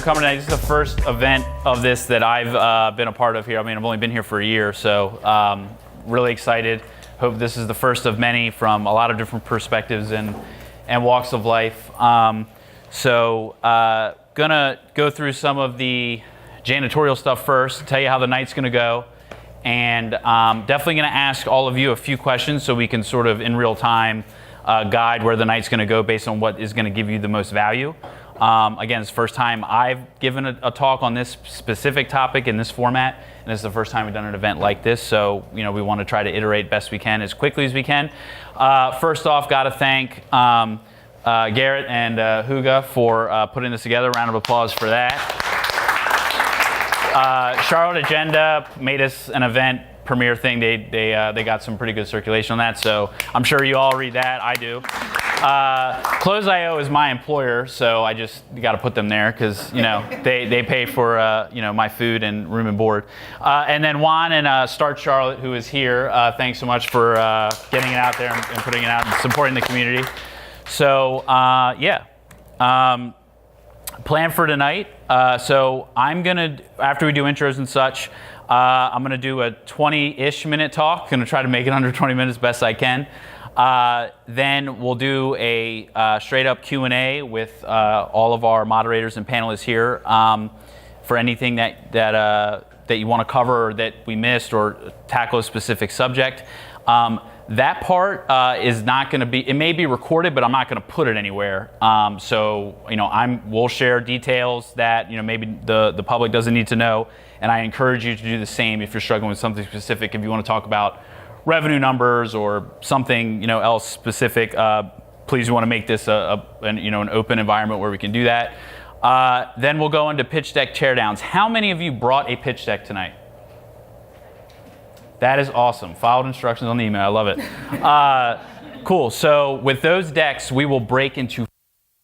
coming tonight. This is the first event of this that I've been a part of here. I mean, I've only been here for a year, so really excited. Hope this is the first of many from a lot of different perspectives and walks of life. Gonna go through some of the janitorial stuff first, tell you how the night's gonna go, and definitely gonna ask all of you a few questions so we can sort of in real time guide where the night's gonna go based on what is gonna give you the most value. Again, it's the first time I've given a talk on this specific topic in this format, and it's the first time we've done an event like this, so we want to try to iterate best we can as quickly as we can. First off, got to thank Garrett and Huga for putting this together. Round of applause for that. Charlotte Agenda made us an event premiere thing. They got some pretty good circulation on that, so I'm sure you all read that. I do. Close.io is my employer, so I just got to put them there because they pay for my food and room and board. And then Juan and Start Charlotte, who is here, thanks so much for getting it out there and putting it out and supporting the community. So plan for tonight. So I'm gonna, after we do intros and such, I'm gonna do a 20-ish minute talk. Gonna try to make it under 20 minutes best I can. Then we'll do a straight up Q&A with all of our moderators and panelists here for anything that you want to cover or that we missed or tackle a specific subject. That part is not going to be, it may be recorded, but I'm not going to put it anywhere. We'll share details that maybe the public doesn't need to know, and I encourage you to do the same if you're struggling with something specific. If you want to talk about revenue numbers or something else specific, please want to make this an open environment where we can do that. Then we'll go into pitch deck teardowns. How many of you brought a pitch deck tonight? That is awesome. Followed instructions on the email. I love it. Cool. So with those decks, we will break into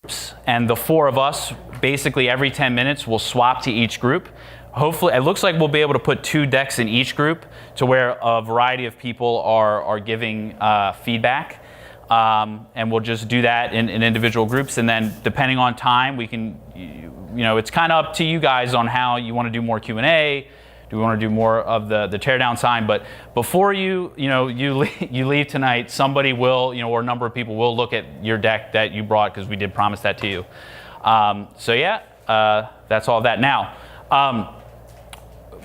groups, and the four of us, basically every 10 minutes, will swap to each group. Hopefully, it looks like we'll be able to put 2 decks in each group to where a variety of people are giving feedback. And we'll just do that in individual groups. And then depending on time, we can, it's kind of up to you guys on how you want to do more Q&A. Do we want to do more of the teardown time? But before you leave tonight, somebody will, or a number of people will look at your deck that you brought because we did promise that to you. That's all of that. Now,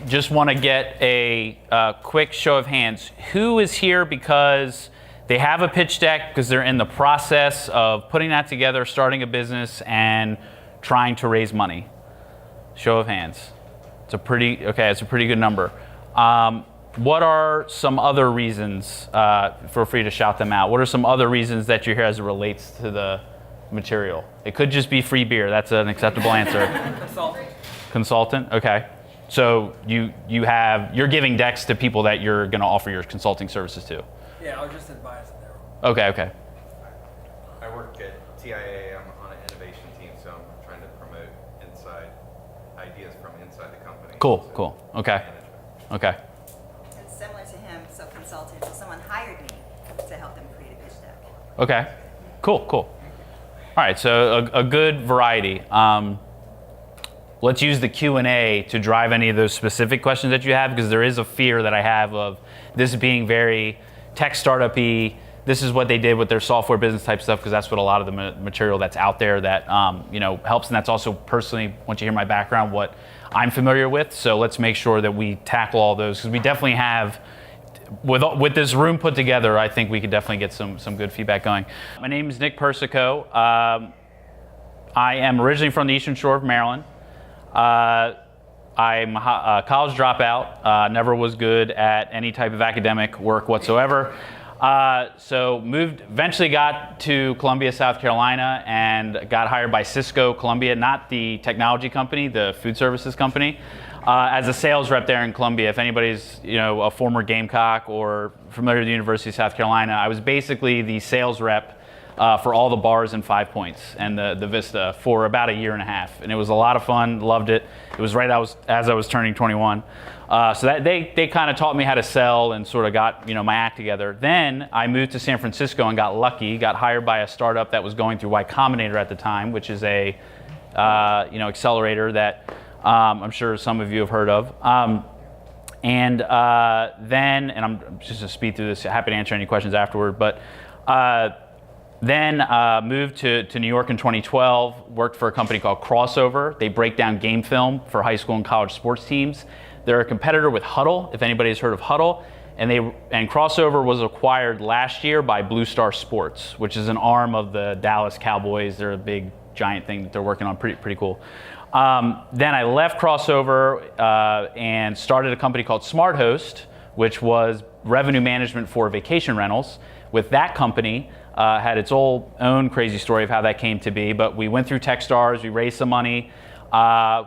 just want to get a quick show of hands. Who is here because they have a pitch deck because they're in the process of putting that together, starting a business, and trying to raise money? Show of hands. It's a pretty good number. What are some other reasons? Feel free to shout them out. What are some other reasons that you're here as it relates to the material? It could just be free beer. That's an acceptable answer. Consultant. Okay. So you're giving decks to people that you're going to offer your consulting services to. Yeah, I was just advising there. Okay. I work at TIA. I'm on an innovation team, so I'm trying to promote ideas from inside the company. Cool. Okay. And similar to him, so consultant. So someone hired me to help them create a pitch deck. Okay. Cool. All right. So a good variety. Let's use the Q&A to drive any of those specific questions that you have, because there is a fear that I have of this being very tech startup-y. This is what they did with their software business type stuff, because that's what a lot of the material that's out there that helps, and that's also personally, once you hear my background, what I'm familiar with. So let's make sure that we tackle all those, because we definitely have, with this room put together, I think we could definitely get some good feedback going. My name is Nick Persico. I am originally from the Eastern Shore of Maryland. I'm a college dropout, never was good at any type of academic work whatsoever. So eventually got to Columbia, South Carolina, and got hired by Cisco Columbia, not the technology company, the food services company, as a sales rep there in Columbia. If anybody's a former Gamecock or familiar with the University of South Carolina, I was basically the sales rep for all the bars in 5 Points and the Vista for about a year and a half, and it was a lot of fun. Loved it. It was right as I was turning 21, so that they kind of taught me how to sell and sort of got my act together. Then I moved to San Francisco and got lucky. Got hired by a startup that was going through Y Combinator at the time, which is a accelerator that I'm sure some of you have heard of. And I'm just going to speed through this, happy to answer any questions afterward, but then moved to New York in 2012, worked for a company called Crossover. They break down game film for high school and college sports teams. They're a competitor with Huddle, if anybody's heard of Huddle. And Crossover was acquired last year by Blue Star Sports, which is an arm of the Dallas Cowboys. They're a big, giant thing that they're working on, pretty cool. Then I left Crossover and started a company called Smart Host, which was revenue management for vacation rentals. With that company, had its own crazy story of how that came to be, but we went through Techstars, we raised some money,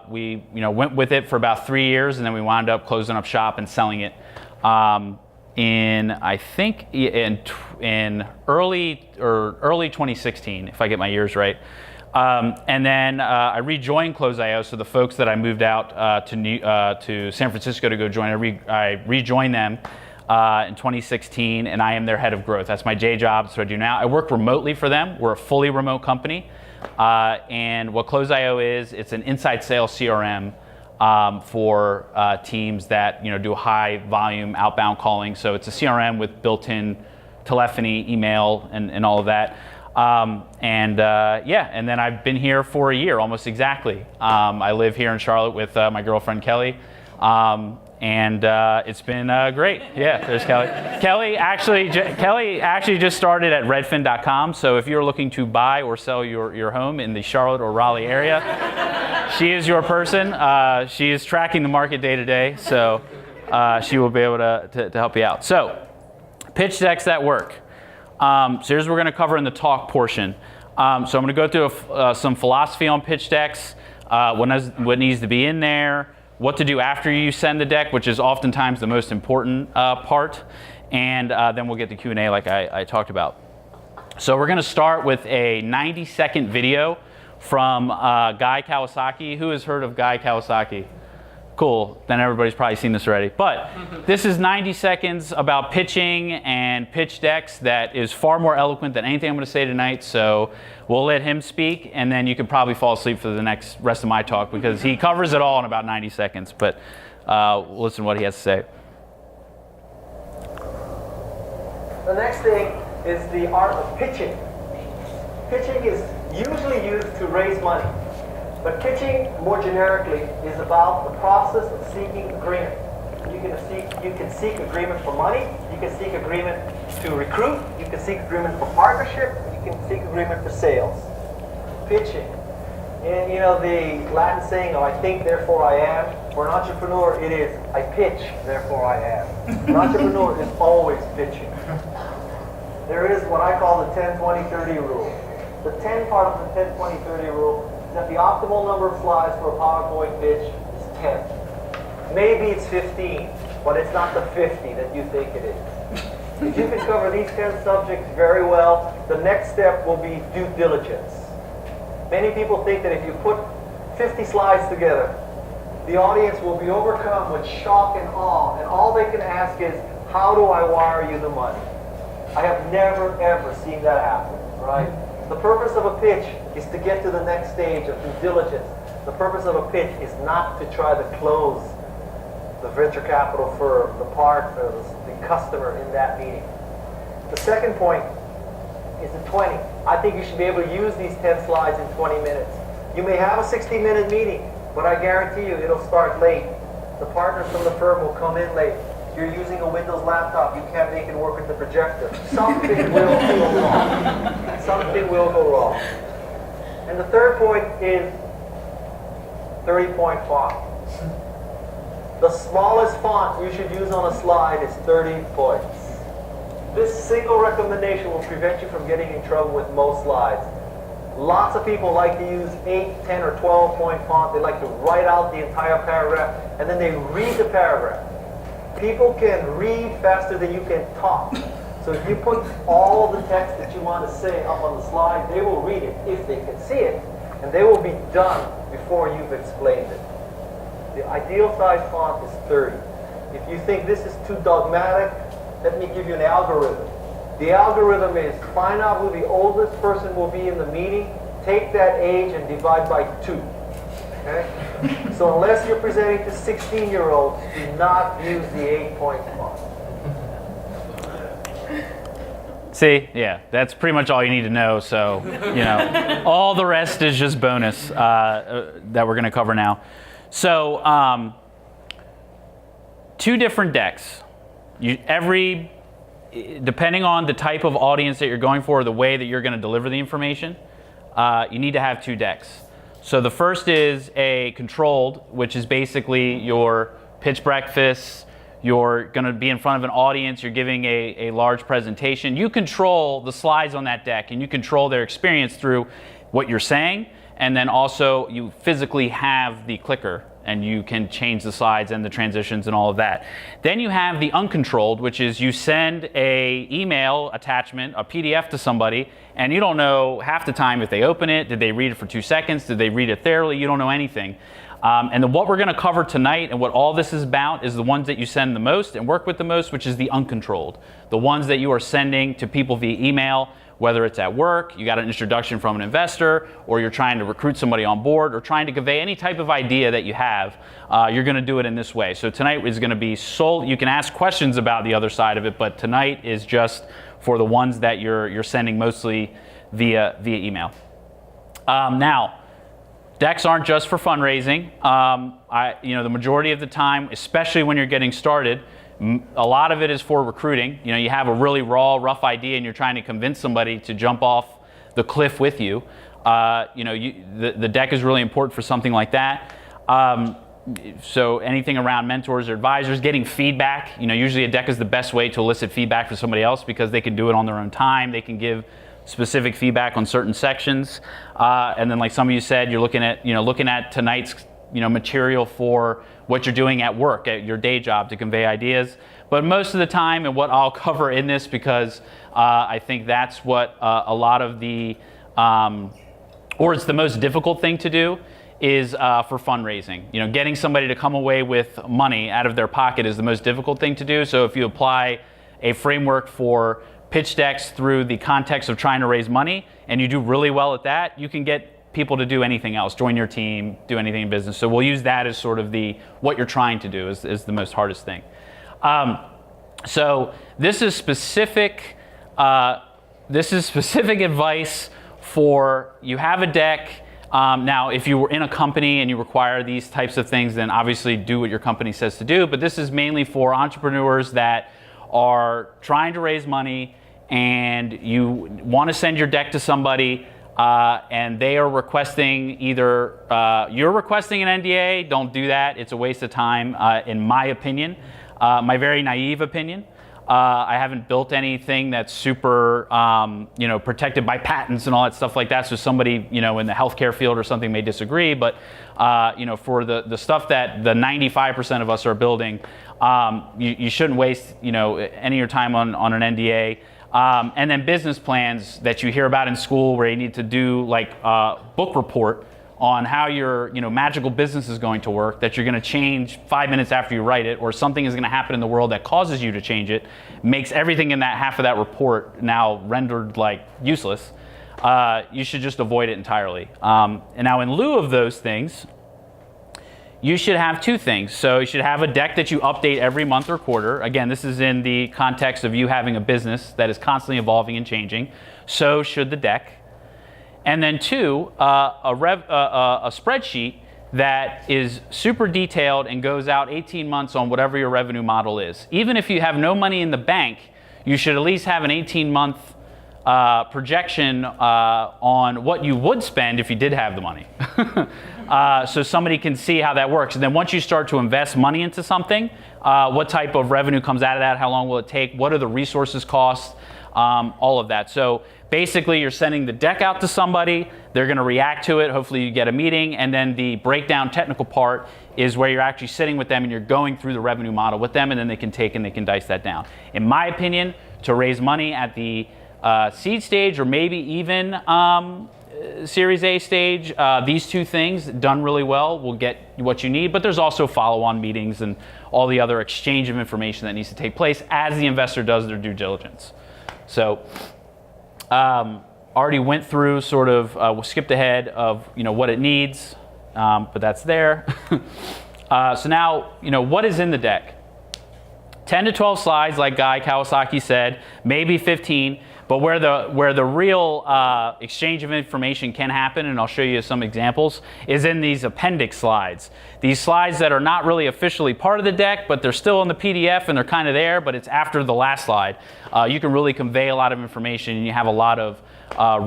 we went with it for about 3 years, and then we wound up closing up shop and selling it in early 2016, if I get my years right. And then I rejoined Close.io, so the folks that I moved out to San Francisco to go join, I rejoined them in 2016, and I am their head of growth. That's my day job, that's what I do now. I work remotely for them. We're a fully remote company. And what Close.io is, it's an inside sales CRM for teams that do high volume outbound calling. So it's a CRM with built-in telephony, email, and all of that. And then I've been here for a year, almost exactly. I live here in Charlotte with my girlfriend Kelly, and it's been great. Yeah, there's Kelly. Kelly actually just started at Redfin.com. So if you're looking to buy or sell your home in the Charlotte or Raleigh area, she is your person. She is tracking the market day to day, so she will be able to help you out. So, pitch decks that work. So here's what we're going to cover in the talk portion. So I'm going to go through some philosophy on pitch decks, what needs to be in there, what to do after you send the deck, which is oftentimes the most important part, and then we'll get to Q&A like I talked about. So we're going to start with a 90-second video from Guy Kawasaki. Who has heard of Guy Kawasaki? Cool, then everybody's probably seen this already. But this is 90 seconds about pitching and pitch decks that is far more eloquent than anything I'm going to say tonight. So we'll let him speak, and then you can probably fall asleep for the rest of my talk because he covers it all in about 90 seconds. But we'll listen to what he has to say. The next thing is the art of pitching. Pitching is usually used to raise money. But pitching, more generically, is about the process of seeking agreement. You can seek agreement for money, you can seek agreement to recruit, you can seek agreement for partnership, you can seek agreement for sales. Pitching. And the Latin saying, I think, therefore I am. For an entrepreneur, it is, I pitch, therefore I am. An entrepreneur is always pitching. There is what I call the 10-20-30 rule. The 10 part of the 10-20-30 rule that the optimal number of slides for a PowerPoint pitch is 10. Maybe it's 15, but it's not the 50 that you think it is. If you can cover these 10 subjects very well, the next step will be due diligence. Many people think that if you put 50 slides together, the audience will be overcome with shock and awe, and all they can ask is, how do I wire you the money? I have never, ever seen that happen, right? The purpose of a pitch is to get to the next stage of due diligence. The purpose of a pitch is not to try to close the venture capital firm, the partner, the customer in that meeting. The second point is the 20. I think you should be able to use these 10 slides in 20 minutes. You may have a 60-minute meeting, but I guarantee you it'll start late. The partners from the firm will come in late. You're using a Windows laptop, you can't make it work with the projector. Something will go wrong. Something will go wrong. And the third point is 30-point font. The smallest font you should use on a slide is 30 points. This single recommendation will prevent you from getting in trouble with most slides. Lots of people like to use 8, 10, or 12-point font. They like to write out the entire paragraph, and then they read the paragraph. People can read faster than you can talk. So if you put all the text that you want to say up on the slide, they will read it if they can see it, and they will be done before you've explained it. The ideal size font is 30. If you think this is too dogmatic, let me give you an algorithm. The algorithm is find out who the oldest person will be in the meeting, take that age and divide by 2. Okay? So unless you're presenting to 16-year-olds, do not use the 8-point font. See, yeah, that's pretty much all you need to know. So, all the rest is just bonus that we're going to cover now. So, 2 different decks. Depending on the type of audience that you're going for, or the way that you're going to deliver the information, you need to have 2 decks. So the first is a controlled, which is basically your pitch breakfast. You're going to be in front of an audience. You're giving a large presentation. You control the slides on that deck, and you control their experience through what you're saying. And then also you physically have the clicker, and you can change the slides and the transitions and all of that. Then you have the uncontrolled, which is you send a email attachment, a PDF to somebody, and you don't know half the time if they open it, did they read it for 2 seconds, did they read it thoroughly, you don't know anything. And then what we're going to cover tonight and what all this is about is the ones that you send the most and work with the most, which is the uncontrolled. The ones that you are sending to people via email, whether it's at work, you got an introduction from an investor, or you're trying to recruit somebody on board, or trying to convey any type of idea that you have, you're going to do it in this way. So tonight is going to be you can ask questions about the other side of it, but tonight is just for the ones that you're sending mostly via email. Now, decks aren't just for fundraising. The majority of the time, especially when you're getting started, a lot of it is for recruiting. You have a really raw, rough idea, and you're trying to convince somebody to jump off the cliff with you. The deck is really important for something like that. So anything around mentors or advisors, getting feedback. Usually a deck is the best way to elicit feedback from somebody else because they can do it on their own time. They can give specific feedback on certain sections, and then like some of you said, you're looking at tonight's material for what you're doing at work, at your day job, to convey ideas. But most of the time, and what I'll cover in this, because I think that's what a lot of the, or it's the most difficult thing to do, is for fundraising. Getting somebody to come away with money out of their pocket is the most difficult thing to do. So if you apply a framework for pitch decks through the context of trying to raise money, and you do really well at that, you can get people to do anything else, join your team, do anything in business. So we'll use that as sort of what you're trying to do is the most hardest thing. So this is specific advice for, you have a deck. Now, if you were in a company and you require these types of things, then obviously do what your company says to do. But this is mainly for entrepreneurs that are trying to raise money, and you want to send your deck to somebody, and they are requesting either you're requesting an NDA. Don't do that. It's a waste of time, in my opinion, my very naive opinion. I haven't built anything that's super, protected by patents and all that stuff like that. So somebody, in the healthcare field or something may disagree. But, for the stuff that the 95% of us are building, you shouldn't waste, any of your time on an NDA. And then business plans that you hear about in school, where you need to do like a book report on how your magical business is going to work, that you're going to change 5 minutes after you write it, or something is going to happen in the world that causes you to change it, makes everything in that half of that report now rendered like useless. You should just avoid it entirely. And now in lieu of those things, you should have 2 things. So you should have a deck that you update every month or quarter. Again, this is in the context of you having a business that is constantly evolving and changing. So should the deck. And then 2, a spreadsheet that is super detailed and goes out 18 months on whatever your revenue model is. Even if you have no money in the bank, you should at least have an 18-month projection on what you would spend if you did have the money. So somebody can see how that works. And then once you start to invest money into something, what type of revenue comes out of that? How long will it take? What are the resources costs? All of that. So basically, you're sending the deck out to somebody. They're going to react to it. Hopefully, you get a meeting. And then the breakdown technical part is where you're actually sitting with them and you're going through the revenue model with them, and then they can take and they can dice that down. In my opinion, to raise money at the seed stage, or maybe even Series A stage, these 2 things done really well will get what you need. But there's also follow-on meetings and all the other exchange of information that needs to take place as the investor does their due diligence. So already went through sort of, skipped ahead of, what it needs, but that's there. So now, what is in the deck? 10 to 12 slides, like Guy Kawasaki said, maybe 15, but where the real exchange of information can happen, and I'll show you some examples, is in these appendix slides. These slides that are not really officially part of the deck, but they're still in the PDF and they're kind of there, but it's after the last slide. You can really convey a lot of information, and you have a lot of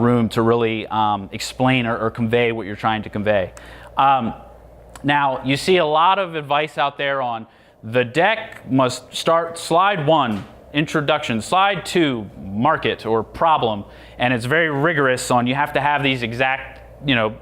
room to really explain or convey what you're trying to convey. Now, you see a lot of advice out there on the deck must start slide 1, introduction, slide 2, market or problem, and it's very rigorous on you have to have these exact,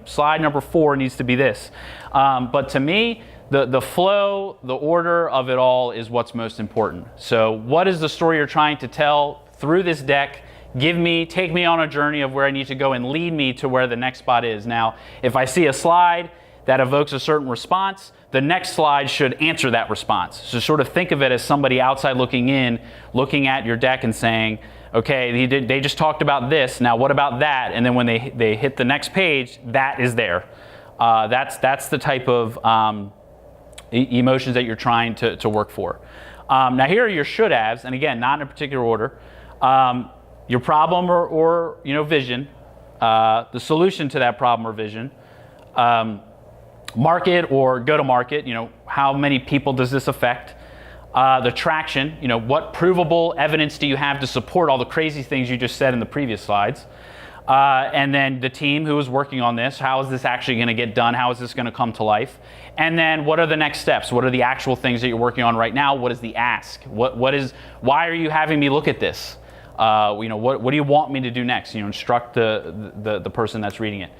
slide number 4 needs to be this. But to me, the flow, the order of it all is what's most important. So what is the story you're trying to tell through this deck? Take me on a journey of where I need to go and lead me to where the next spot is. Now, if I see a slide that evokes a certain response, the next slide should answer that response. So sort of think of it as somebody outside looking in, looking at your deck and saying, okay, they just talked about this, now what about that? And then when they hit the next page, that is there. That's the type of emotions that you're trying to work for. Now here are your should-haves, and again, not in a particular order. Your problem or vision, the solution to that problem or vision, market or go-to-market, how many people does this affect? The traction, what provable evidence do you have to support all the crazy things you just said in the previous slides? And then the team who is working on this, how is this actually going to get done? How is this going to come to life? And then what are the next steps? What are the actual things that you're working on right now? What is the ask? Why are you having me look at this? What do you want me to do next? Instruct the person that's reading it.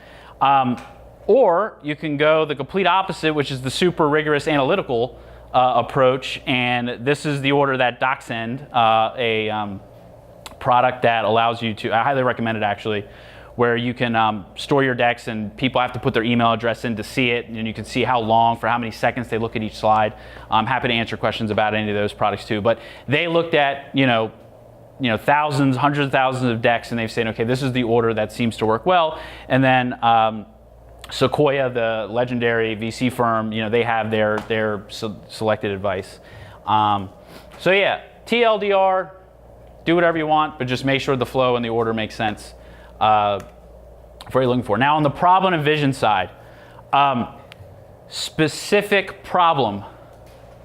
Or you can go the complete opposite, which is the super rigorous analytical approach. And this is the order that DocSend, a product that allows you to, I highly recommend it actually, where you can store your decks and people have to put their email address in to see it, and you can see how long, for how many seconds they look at each slide. I'm happy to answer questions about any of those products too. But they looked at, thousands, hundreds of thousands of decks, and they've said, okay, this is the order that seems to work well. And then Sequoia, the legendary VC firm, they have their selected advice. So yeah, TLDR, do whatever you want, but just make sure the flow and the order makes sense for what you're looking for. Now on the problem and vision side, specific problem,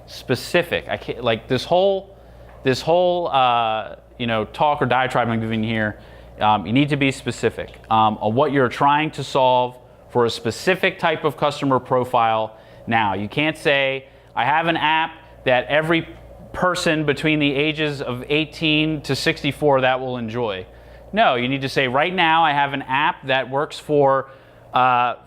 specific. I can't, like this whole talk or diatribe I'm giving here. You need to be specific on what you're trying to solve for a specific type of customer profile. Now, you can't say, I have an app that every person between the ages of 18 to 64 that will enjoy. No, you need to say, right now I have an app that works for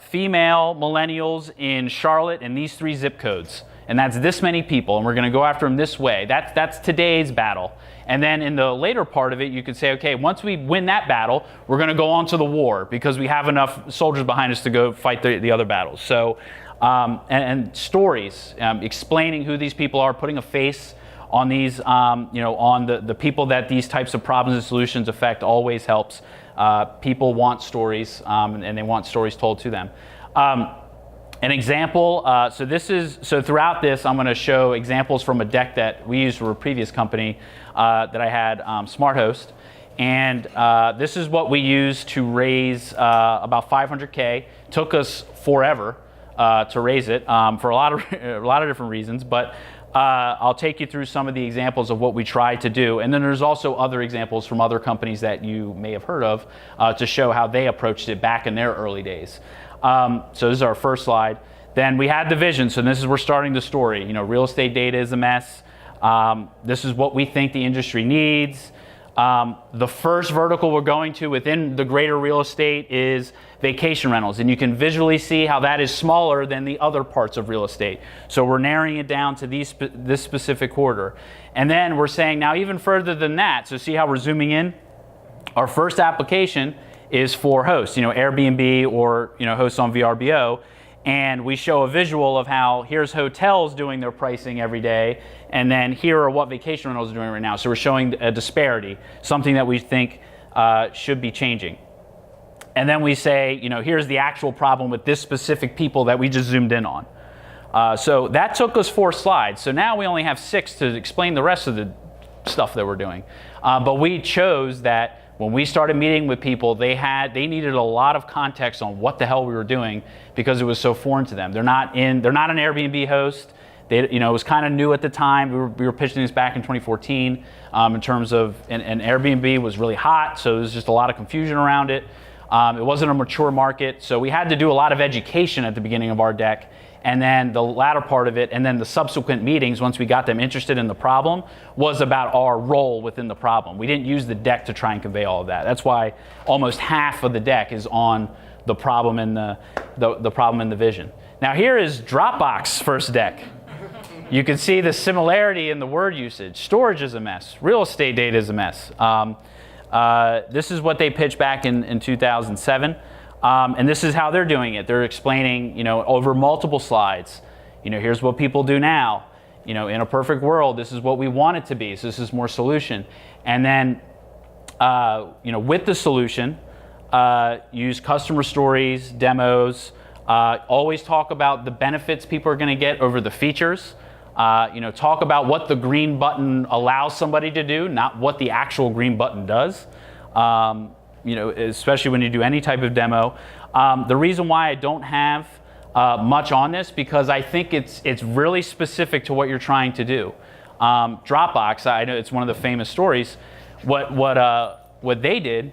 female millennials in Charlotte and these 3 zip codes. And that's this many people, and we're going to go after them this way. That's today's battle. And then in the later part of it, you could say, okay, once we win that battle, we're going to go on to the war because we have enough soldiers behind us to go fight the other battles. So, and stories, explaining who these people are, putting a face on these, on the people that these types of problems and solutions affect always helps. People want stories, and they want stories told to them. An example, so throughout this, I'm going to show examples from a deck that we used for a previous company that I had, SmartHost. And this is what we used to raise about 500K. Took us forever to raise it for a lot of different reasons, but I'll take you through some of the examples of what we tried to do. And then there's also other examples from other companies that you may have heard of to show how they approached it back in their early days. So this is our first slide. Then we had the vision. So this is, we're starting the story. Real estate data is a mess. This is what we think the industry needs. The first vertical we're going to within the greater real estate is vacation rentals. And you can visually see how that is smaller than the other parts of real estate. So we're narrowing it down to this specific order. And then we're saying now even further than that. So see how we're zooming in? Our first application is for hosts, Airbnb or, hosts on VRBO. And we show a visual of how here's hotels doing their pricing every day, and then here are what vacation rentals are doing right now. So we're showing a disparity, something that we think should be changing. And then we say, here's the actual problem with this specific people that we just zoomed in on. So that took us 4 slides. So now we only have 6 to explain the rest of the stuff that we're doing. But we chose that when we started meeting with people, they needed a lot of context on what the hell we were doing because it was so foreign to them. They're not an Airbnb host. It was kind of new at the time. We were pitching this back in 2014 in terms of, and Airbnb was really hot, so there was just a lot of confusion around it. It wasn't a mature market, so we had to do a lot of education at the beginning of our deck, and then the latter part of it, and then the subsequent meetings, once we got them interested in the problem, was about our role within the problem. We didn't use the deck to try and convey all of that. That's why almost half of the deck is on the problem and the problem and the vision. Now here is Dropbox first deck. You can see the similarity in the word usage. Storage is a mess. Real estate data is a mess. This is what they pitched back in 2007. And this is how they're doing it. They're explaining, over multiple slides, here's what people do now. In a perfect world, this is what we want it to be. So this is more solution. And then, with the solution, use customer stories, demos, always talk about the benefits people are going to get over the features. Talk about what the green button allows somebody to do, not what the actual green button does. Especially when you do any type of demo. The reason why I don't have much on this, because I think it's really specific to what you're trying to do. Dropbox, I know it's one of the famous stories. What they did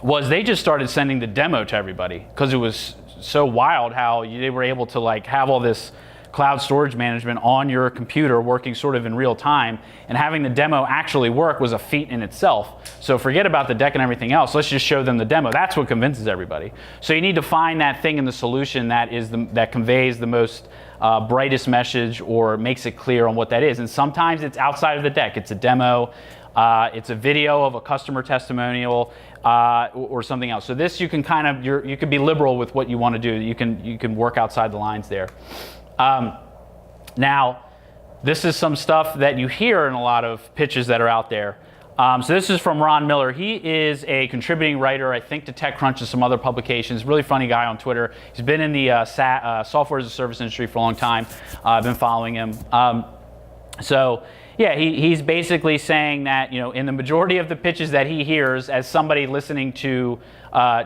was they just started sending the demo to everybody because it was so wild how they were able to have all this cloud storage management on your computer working sort of in real time, and having the demo actually work was a feat in itself. So forget about the deck and everything else. Let's just show them the demo. That's what convinces everybody. So you need to find that thing in the solution that conveys the most brightest message or makes it clear on what that is. And sometimes it's outside of the deck. It's a demo. It's a video of a customer testimonial or something else. So this you can you can be liberal with what you want to do. You can work outside the lines there. Now, this is some stuff that you hear in a lot of pitches that are out there. So this is from Ron Miller. He is a contributing writer, I think, to TechCrunch and some other publications. Really funny guy on Twitter. He's been in the software as a service industry for a long time. I've been following him. He's basically saying that, in the majority of the pitches that he hears, as somebody listening to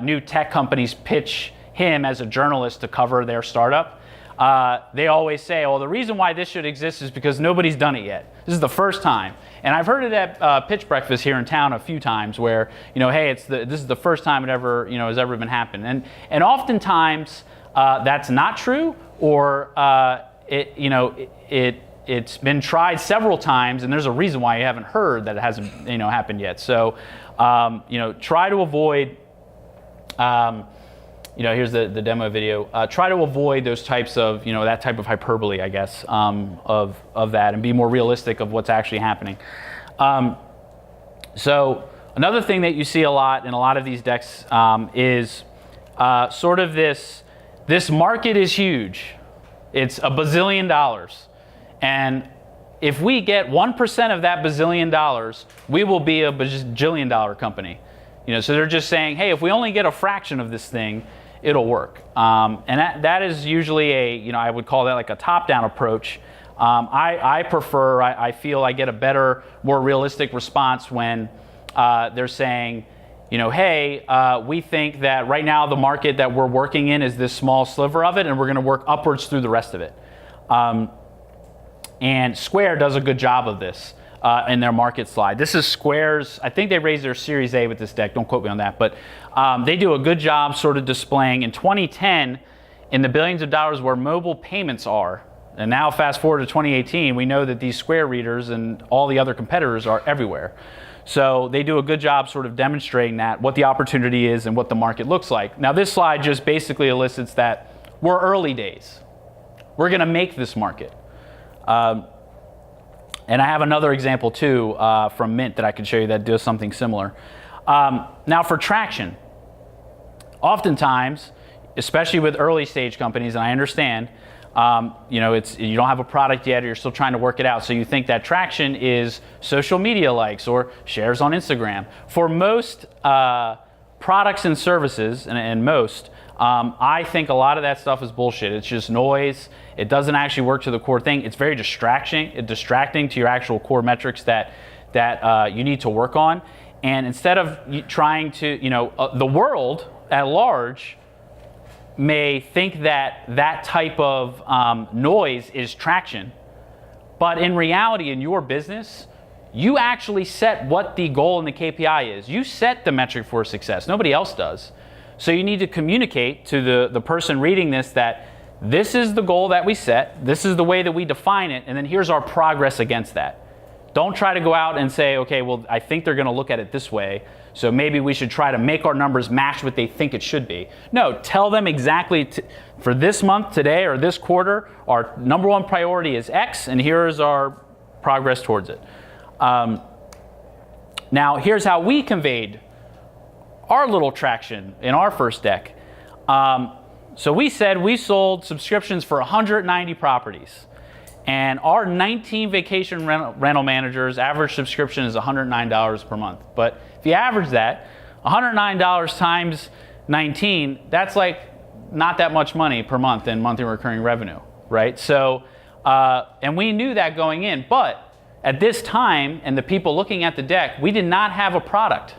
new tech companies pitch him as a journalist to cover their startup, they always say, the reason why this should exist is because nobody's done it yet. This is the first time. And I've heard it at pitch breakfast here in town a few times where, hey, this is the first time it ever, has ever been happened. And oftentimes that's not true, or it's been tried several times, and there's a reason why you haven't heard that it hasn't, happened yet. So, try to avoid. Here's the demo video. Try to avoid those types of, that type of hyperbole, I guess, of that, and be more realistic of what's actually happening. So another thing that you see a lot in a lot of these decks is sort of this market is huge. It's $1 bazillion. And if we get 1% of that $1 bazillion, we will be a bajillion dollar company. So they're just saying, hey, if we only get a fraction of this thing, it'll work. And that is usually I would call that like a top-down approach. I feel I get a better, more realistic response when they're saying, hey, we think that right now the market that we're working in is this small sliver of it, and we're going to work upwards through the rest of it. And Square does a good job of this. In their market slide. This is Square's, I think they raised their Series A with this deck, don't quote me on that, but they do a good job sort of displaying in 2010 in the billions of dollars where mobile payments are, and now fast forward to 2018, we know that these Square readers and all the other competitors are everywhere. So they do a good job sort of demonstrating that, what the opportunity is and what the market looks like. Now this slide just basically elicits that we're early days. We're going to make this market. And I have another example too from Mint that I can show you that does something similar. Now for traction, oftentimes, especially with early stage companies, and I understand, you don't have a product yet, or you're still trying to work it out. So you think that traction is social media likes or shares on Instagram. For most products and services, and most, I think a lot of that stuff is bullshit. It's just noise. It doesn't actually work to the core thing. It's very distracting to your actual core metrics that you need to work on. And instead of trying to, the world at large may think that type of noise is traction. But in reality, in your business, you actually set what the goal and the KPI is. You set the metric for success. Nobody else does. So you need to communicate to the person reading this that this is the goal that we set, this is the way that we define it, and then here's our progress against that. Don't try to go out and say, okay, well, I think they're going to look at it this way, so maybe we should try to make our numbers match what they think it should be. No, tell them exactly for this month, today, or this quarter, our number one priority is X, and here's our progress towards it. Now, here's how we conveyed our little traction in our first deck. So we said we sold subscriptions for 190 properties. And our 19 vacation rental managers' average subscription is $109 per month. But if you average that, $109 times 19, that's like not that much money per month in monthly recurring revenue, right? So, and we knew that going in, but at this time, and the people looking at the deck, we did not have a product.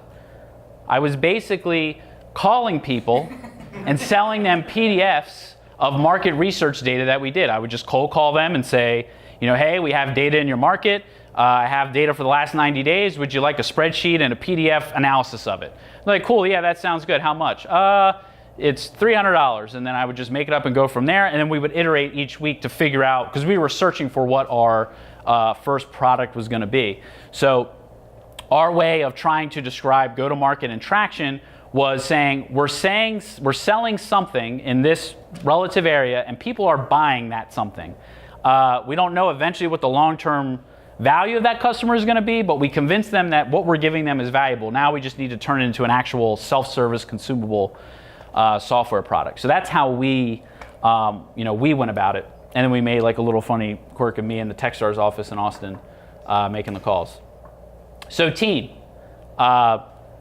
I was basically calling people and selling them PDFs of market research data that we did. I would just cold call them and say, hey, we have data in your market. I have data for the last 90 days. Would you like a spreadsheet and a PDF analysis of it? They're like, cool, yeah, that sounds good. How much? It's $300. And then I would just make it up and go from there. And then we would iterate each week to figure out, because we were searching for what our first product was going to be. So our way of trying to describe go-to-market and traction was saying we're selling something in this relative area, and people are buying that something. We don't know eventually what the long-term value of that customer is going to be, but we convince them that what we're giving them is valuable. Now we just need to turn it into an actual self-service, consumable software product. So that's how we went about it. And then we made like a little funny quirk of me in the Techstars office in Austin making the calls. So team.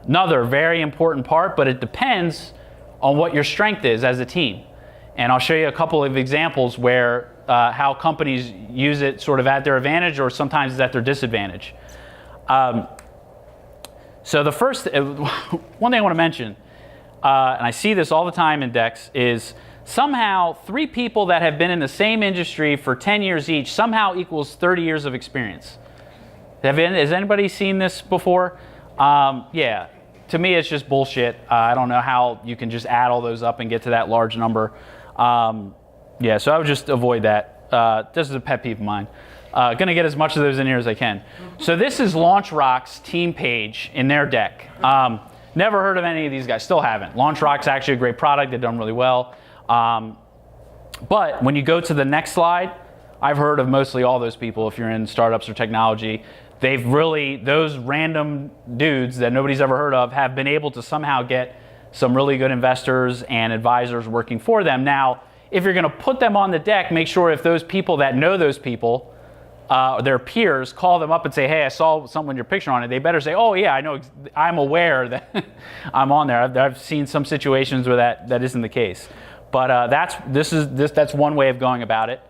Another very important part, but it depends on what your strength is as a team. And I'll show you a couple of examples where how companies use it sort of at their advantage, or sometimes it's at their disadvantage. So the first, one thing I want to mention, and I see this all the time in decks, is somehow 3 people that have been in the same industry for 10 years each somehow equals 30 years of experience. Has anybody seen this before? Yeah, to me it's just bullshit. I don't know how you can just add all those up and get to that large number. Yeah, so I would just avoid that. This is a pet peeve of mine. Gonna get as much of those in here as I can. So this is LaunchRock's team page in their deck. Never heard of any of these guys, still haven't. LaunchRock's actually a great product, they've done really well. But when you go to the next slide, I've heard of mostly all those people if you're in startups or technology. They've really, those random dudes that nobody's ever heard of have been able to somehow get some really good investors and advisors working for them. Now, if you're going to put them on the deck, make sure if those people that know those people, their peers, call them up and say, hey, I saw something with your picture on it. They better say, oh yeah, I know, I'm aware that I'm on there. I've seen some situations where that isn't the case. But that's one way of going about it.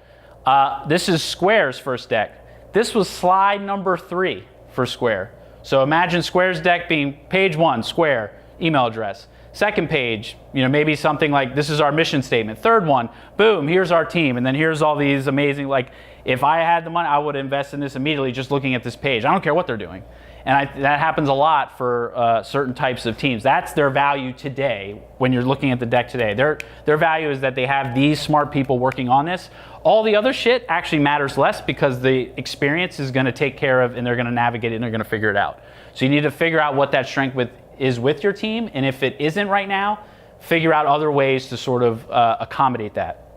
This is Square's first deck. This was slide number 3 for Square. So imagine Square's deck being page 1, Square, email address. Second page, maybe something like this is our mission statement. Third one, boom, here's our team. And then here's all these amazing, like if I had the money, I would invest in this immediately just looking at this page. I don't care what they're doing. And that happens a lot for certain types of teams. That's their value today when you're looking at the deck today. Their value is that they have these smart people working on this. All the other shit actually matters less because the experience is going to take care of, and they're going to navigate it and they're going to figure it out. So you need to figure out what that strength is with your team, and if it isn't right now, figure out other ways to sort of accommodate that.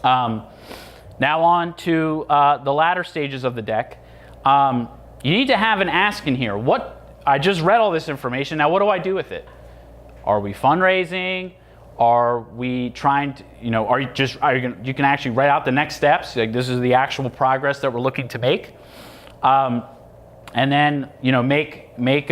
Now on to the latter stages of the deck. You need to have an ask in here. I just read all this information. Now, what do I do with it? Are we fundraising? Are we trying to, you can actually write out the next steps. Like this is the actual progress that we're looking to make. And then, make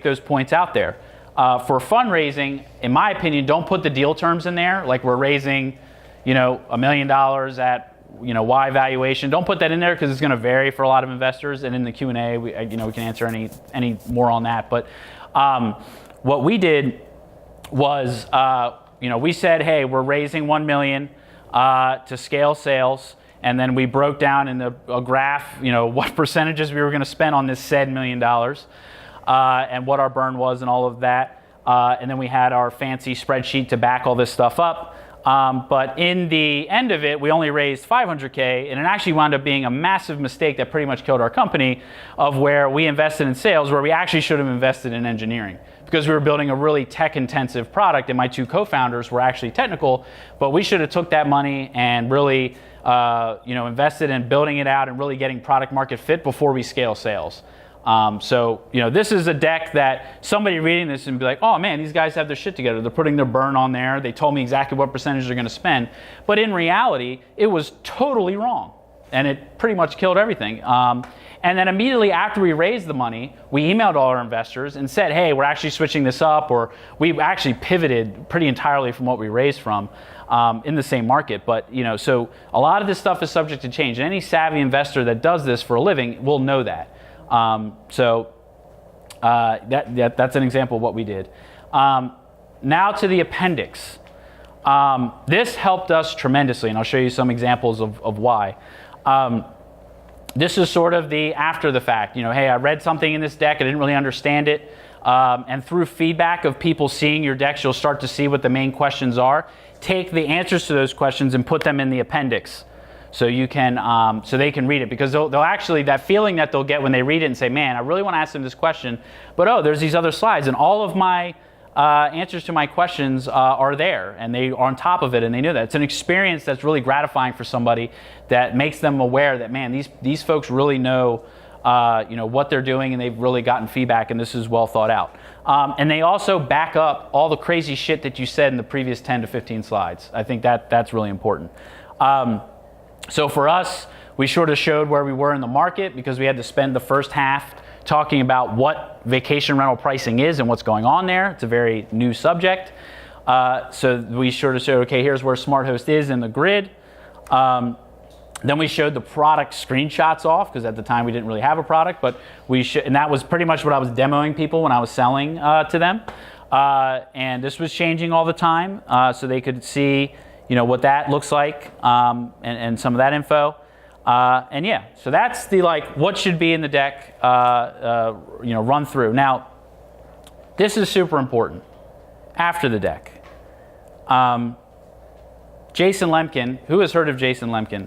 those points out there. For fundraising, in my opinion, don't put the deal terms in there. Like we're raising, $1 million at, Y valuation. Don't put that in there because it's going to vary for a lot of investors. And in the Q&A, we can answer any more on that. But what we did was, we said, hey, we're raising $1 million to scale sales. And then we broke down in a graph, what percentages we were going to spend on this said $1 million. And what our burn was and all of that. And then we had our fancy spreadsheet to back all this stuff up. But in the end of it, we only raised $500K, and it actually wound up being a massive mistake that pretty much killed our company, of where we invested in sales where we actually should have invested in engineering, because we were building a really tech-intensive product, and my two co-founders were actually technical, but we should have took that money and really invested in building it out and really getting product market fit before we scale sales. This is a deck that somebody reading this and be like, oh man, these guys have their shit together. They're putting their burn on there. They told me exactly what percentage they're going to spend. But in reality, it was totally wrong. And it pretty much killed everything. And then immediately after we raised the money, we emailed all our investors and said, hey, we're actually switching this up, or we actually pivoted pretty entirely from what we raised from in the same market. But, so a lot of this stuff is subject to change. And any savvy investor that does this for a living will know that. That's an example of what we did. Now to the appendix. This helped us tremendously, and I'll show you some examples of why. This is sort of the after the fact. Hey, I read something in this deck, I didn't really understand it. And through feedback of people seeing your decks, you'll start to see what the main questions are. Take the answers to those questions and put them in the appendix. So you can, so they can read it, because they'll actually, that feeling that they'll get when they read it and say, man, I really want to ask them this question, but there's these other slides, and all of my answers to my questions are there, and they are on top of it, and they know that. It's an experience that's really gratifying for somebody, that makes them aware that, man, these folks really know, what they're doing, and they've really gotten feedback, and this is well thought out. And they also back up all the crazy shit that you said in the previous 10 to 15 slides. I think that's really important. So for us, we sort of showed where we were in the market, because we had to spend the first half talking about what vacation rental pricing is and what's going on there. It's a very new subject. So we sort of showed, okay, here's where SmartHost is in the grid. Then we showed the product screenshots off, because at the time we didn't really have a product, but and that was pretty much what I was demoing people when I was selling to them. And this was changing all the time, so they could see what that looks like, and some of that info. So that's the what should be in the deck, run through. Now, this is super important. After the deck, Jason Lemkin, who has heard of Jason Lemkin?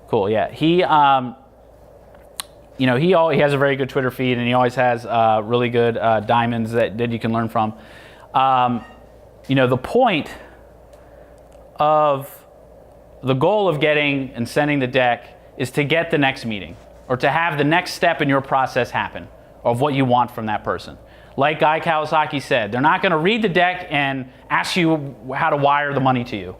Cool, yeah. He has a very good Twitter feed, and he always has really good diamonds that you can learn from. The point of the goal of getting and sending the deck is to get the next meeting, or to have the next step in your process happen of what you want from that person. Like Guy Kawasaki said, they're not going to read the deck and ask you how to wire the money to you.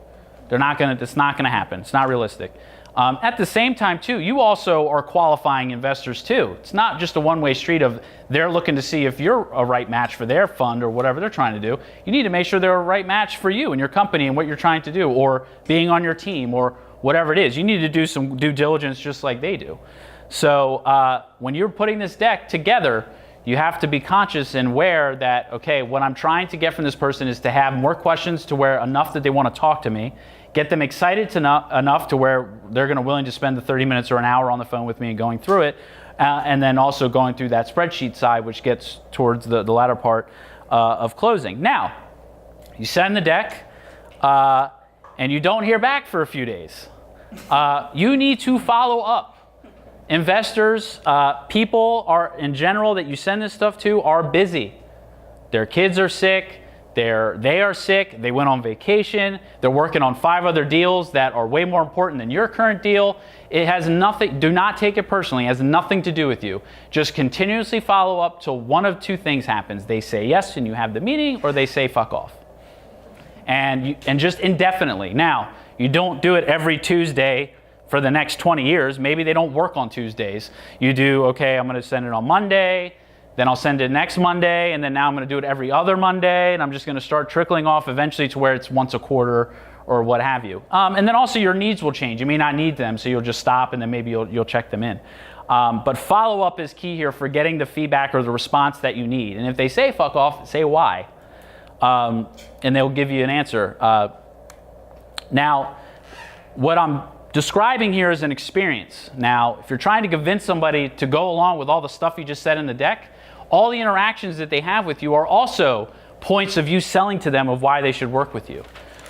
It's not going to happen. It's not realistic. At the same time, too, you also are qualifying investors, too. It's not just a one-way street of they're looking to see if you're a right match for their fund or whatever they're trying to do. You need to make sure they're a right match for you and your company and what you're trying to do, or being on your team, or whatever it is. You need to do some due diligence just like they do. So when you're putting this deck together, you have to be conscious and aware that, okay, what I'm trying to get from this person is to have more questions to where enough that they want to talk to me, get them excited enough to where they're going to willing to spend the 30 minutes or an hour on the phone with me and going through it, and then also going through that spreadsheet side, which gets towards the latter part of closing. Now, you send the deck, and you don't hear back for a few days. You need to follow up. Investors, people are in general that you send this stuff to are busy. Their kids are sick. They are sick. They went on vacation. They're working on 5 other deals that are way more important than your current deal. It has nothing. Do not take it personally. It has nothing to do with you. Just continuously follow up till one of 2 things happens. They say yes and you have the meeting, or they say fuck off. And just indefinitely. Now, you don't do it every Tuesday for the next 20 years. Maybe they don't work on Tuesdays. You do, okay, I'm going to send it on Monday, then I'll send it next Monday, and then now I'm going to do it every other Monday, and I'm just going to start trickling off eventually to where it's once a quarter or what have you. And then also your needs will change. You may not need them, so you'll just stop, and then maybe you'll check them in. But follow-up is key here for getting the feedback or the response that you need. And if they say fuck off, say why. And they'll give you an answer. Now, what I'm describing here is an experience. Now, if you're trying to convince somebody to go along with all the stuff you just said in the deck, all the interactions that they have with you are also points of you selling to them of why they should work with you.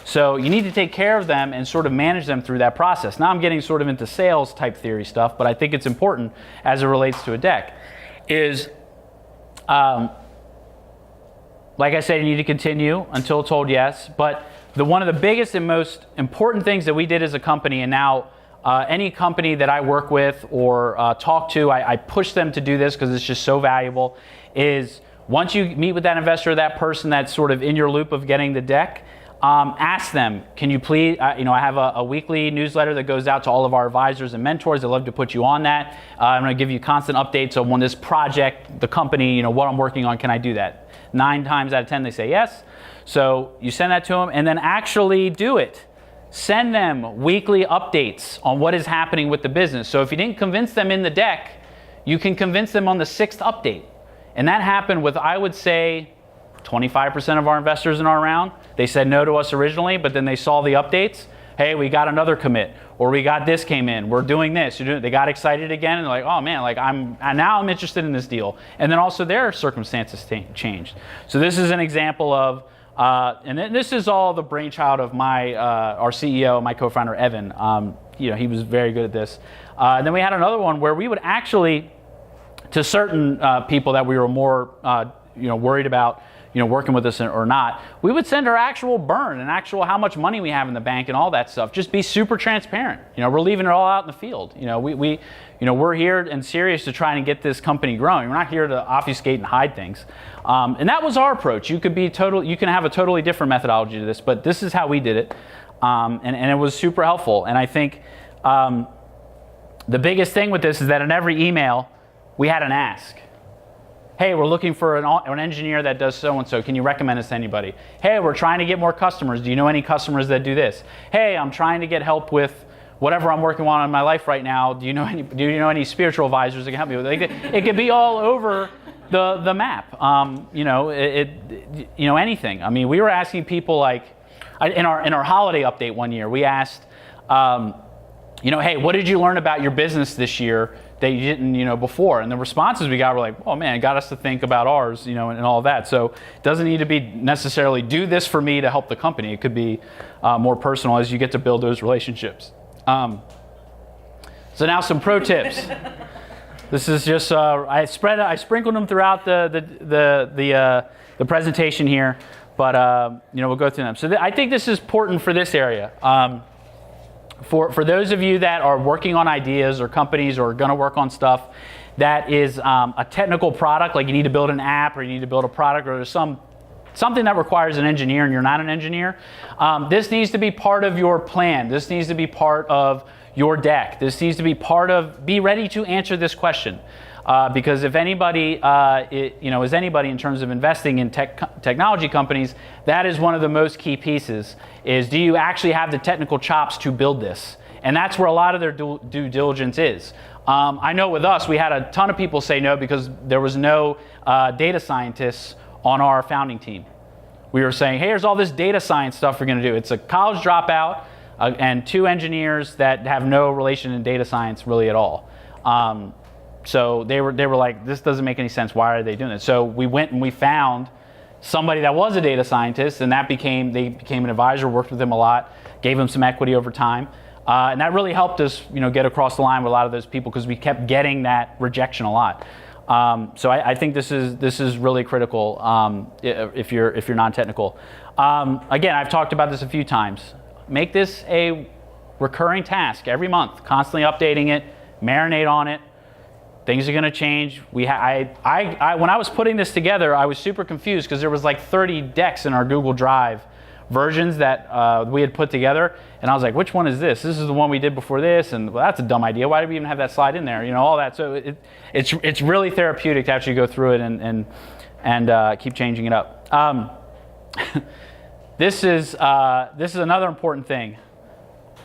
So you need to take care of them and sort of manage them through that process. Now I'm getting sort of into sales type theory stuff, but I think it's important as it relates to a deck. Like I said, you need to continue until told yes. But one of the biggest and most important things that we did as a company, and now any company that I work with or talk to, I push them to do this because it's just so valuable, is once you meet with that investor, that person that's sort of in your loop of getting the deck, ask them, can you please, I have a weekly newsletter that goes out to all of our advisors and mentors. I'd love to put you on that. I'm going to give you constant updates on this project, the company, what I'm working on, can I do that? 9 times out of 10, they say yes. So you send that to them and then actually do it. Send them weekly updates on what is happening with the business. So if you didn't convince them in the deck, you can convince them on the 6th update. And that happened with, I would say, 25% of our investors in our round. They said no to us originally, but then they saw the updates. Hey, we got another commit, or we got this came in. We're doing this. They got excited again, and they're like, oh man, now I'm interested in this deal. And then also their circumstances changed. So this is an example of, and this is all the brainchild of our CEO, my co-founder Evan. He was very good at this. And then we had another one where we would actually, to certain people that we were more, worried about, working with us or not, we would send our actual burn and actual how much money we have in the bank and all that stuff. Just be super transparent. We're leaving it all out in the field. We're here and serious to try and get this company growing. We're not here to obfuscate and hide things. And that was our approach. You can have a totally different methodology to this, but this is how we did it. And it was super helpful. And I think the biggest thing with this is that in every email, we had an ask. Hey, we're looking for an engineer that does so-and-so. Can you recommend us to anybody? Hey, we're trying to get more customers. Do you know any customers that do this? Hey, I'm trying to get help with whatever I'm working on in my life right now. Do you know any spiritual advisors that can help me with it? It could be all over the map. Anything. I mean, we were asking people in our holiday update one year, we asked, hey, what did you learn about your business this year that you didn't, before? And the responses we got were like, oh man, it got us to think about ours, and all that. So it doesn't need to be necessarily do this for me to help the company. It could be more personal as you get to build those relationships. So now some pro tips. This is just I sprinkled them throughout the presentation here, but we'll go through them. So I think this is important for this area. For those of you that are working on ideas or companies or going to work on stuff that is a technical product, like you need to build an app or you need to build a product or there's something that requires an engineer and you're not an engineer, this needs to be part of your plan. This needs to be part of your deck. This needs to be be ready to answer this question. Because if anybody, is anybody in terms of investing in technology companies, that is one of the most key pieces, is do you actually have the technical chops to build this? And that's where a lot of their due diligence is. I know with us, we had a ton of people say no because there was no data scientists on our founding team. We were saying, hey, here's all this data science stuff we're going to do. It's a college dropout and 2 engineers that have no relation in data science really at all. So they were like, this doesn't make any sense. Why are they doing this? So we went and we found somebody that was a data scientist, and they became an advisor, worked with them a lot, gave them some equity over time. And that really helped us, get across the line with a lot of those people because we kept getting that rejection a lot. So I think this is really critical if you're non-technical. Again, I've talked about this a few times. Make this a recurring task every month, constantly updating it, marinate on it. Things are going to change. When I was putting this together, I was super confused because there was like 30 decks in our Google Drive versions that we had put together, and I was like, which one is this? This is the one we did before this, and well, that's a dumb idea. Why did we even have that slide in there? You know, all that. So it's really therapeutic to actually go through it and keep changing it up. This is another important thing.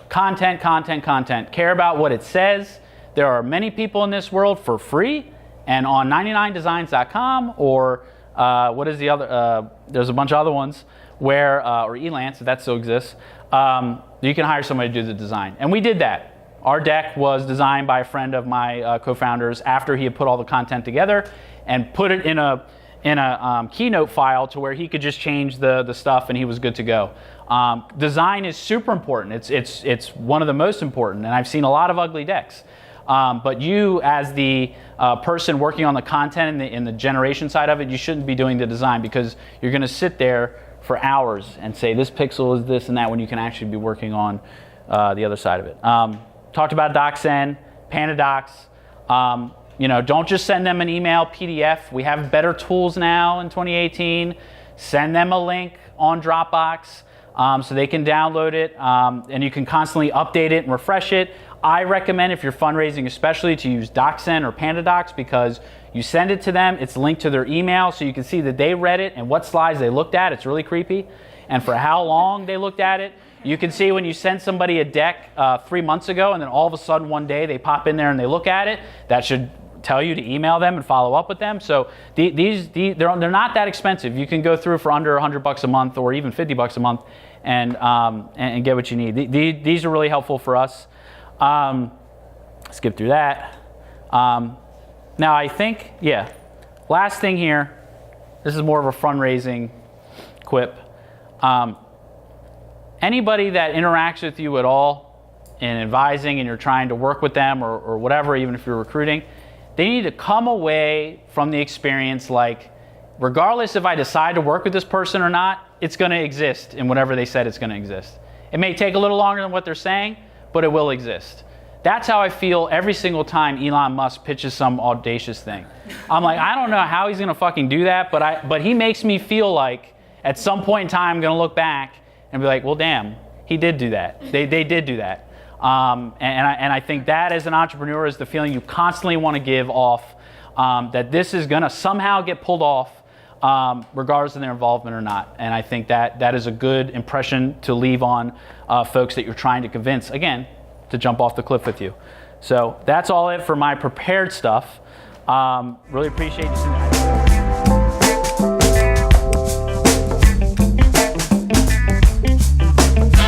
Content. Care about what it says. There are many people in this world for free, and on 99designs.com or what is the other? There's a bunch of other ones where, or Elance, if that still exists, you can hire somebody to do the design. And we did that. Our deck was designed by a friend of my co-founders after he had put all the content together and put it in a Keynote file to where he could just change the stuff and he was good to go. Design is super important. It's one of the most important, and I've seen a lot of ugly decks. But you, as the person working on the content in the generation side of it, you shouldn't be doing the design because you're going to sit there for hours and say this pixel is this and that when you can actually be working on the other side of it. Talked about DocSend, PandaDocs. Don't just send them an email, PDF. We have better tools now in 2018. Send them a link on Dropbox so they can download it, and you can constantly update it and refresh it. I recommend, if you're fundraising especially, to use DocSend or PandaDocs because you send it to them, it's linked to their email so you can see that they read it and what slides they looked at. It's really creepy. And for how long they looked at it. You can see when you send somebody a deck 3 months ago and then all of a sudden one day they pop in there and they look at it, that should tell you to email them and follow up with them. So they're not that expensive. You can go through for under $100 a month or even $50 a month and get what you need. These are really helpful for us. Skip through that. Now I think, last thing here, this is more of a fundraising quip. Anybody that interacts with you at all in advising and you're trying to work with them or whatever, even if you're recruiting, they need to come away from the experience like, regardless if I decide to work with this person or not, it's going to exist in whatever they said it's going to exist. It may take a little longer than what they're saying, but it will exist. That's how I feel every single time Elon Musk pitches some audacious thing. I'm like, I don't know how he's going to fucking do that, but he makes me feel like at some point in time I'm going to look back and be like, well, damn, he did do that. They did do that. And I think that as an entrepreneur is the feeling you constantly want to give off, that this is going to somehow get pulled off, regardless of their involvement or not. And I think that is a good impression to leave on folks that you're trying to convince, again, to jump off the cliff with you. So that's all it for my prepared stuff. Really appreciate you.